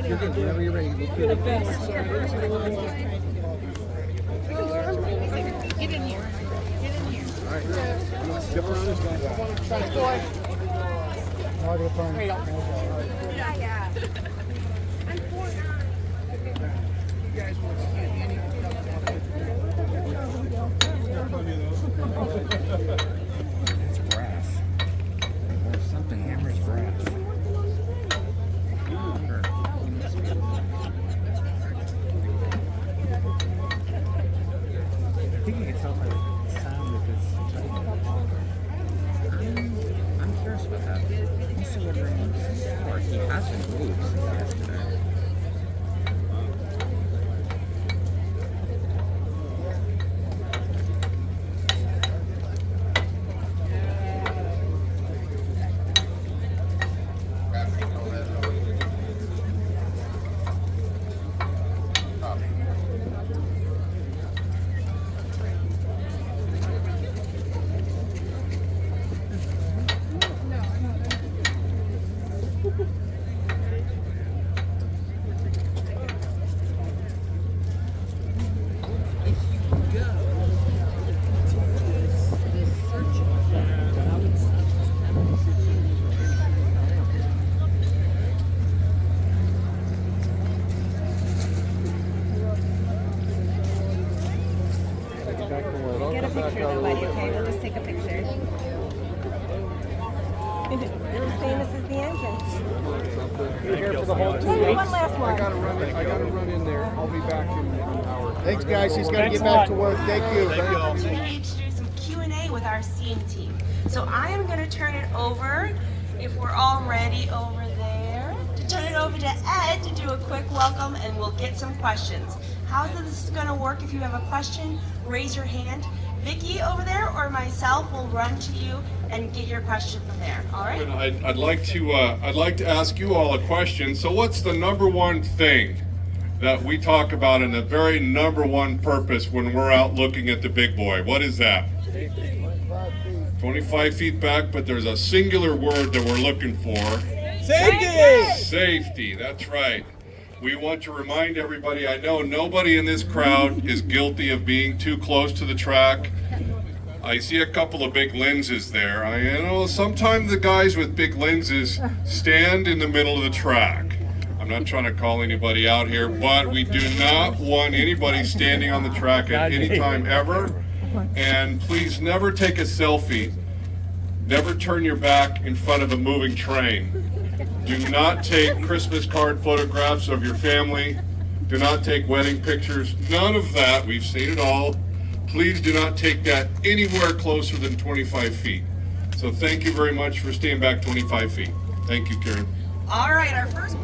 You're good. Whenever you're ready, we'll You're the best. Get in here. Get in here. All right. Step around this guy. Yeah. I'm 4 now. You guys want to see any? It's brass. Or something hammers brass. I think you can tell by the sound of this. I'm curious about that. He's still ordering store. He hasn't moved since yesterday. Get a picture, nobody, okay? We'll just take a picture. You're as famous as the engine. You're here for the whole 2 Maybe weeks. one last one. I gotta run in there. I'll be back in an hour. Thanks, guys. He's got to get back to work. Thank you. Today to do some Q&A with our SEAM team. So I am going to turn it over, if we're all ready over there, to turn it over to Ed to do a quick welcome and we'll get some questions. How this is going to work, if you have a question, raise your hand. Vicky over there or myself will run to you and get your question from there. All right? I'd like to ask you all a question. So what's the number one thing that we talk about and the very number one purpose when we're out looking at the big boy? What is that? 25 feet back, but there's a singular word that we're looking for. Safety! Safety, that's right. We want to remind everybody, I know nobody in this crowd is guilty of being too close to the track. I see a couple of big lenses there. I know sometimes the guys with big lenses stand in the middle of the track. I'm not trying to call anybody out here, but we do not want anybody standing on the track at any time ever. And please never take a selfie. Never turn your back in front of a moving train. Do not take Christmas card photographs of your family. Do not take wedding pictures. None of that. We've seen it all. Please do not take that anywhere closer than 25 feet. So thank you very much for staying back 25 feet. Thank you, Karen. All right, our first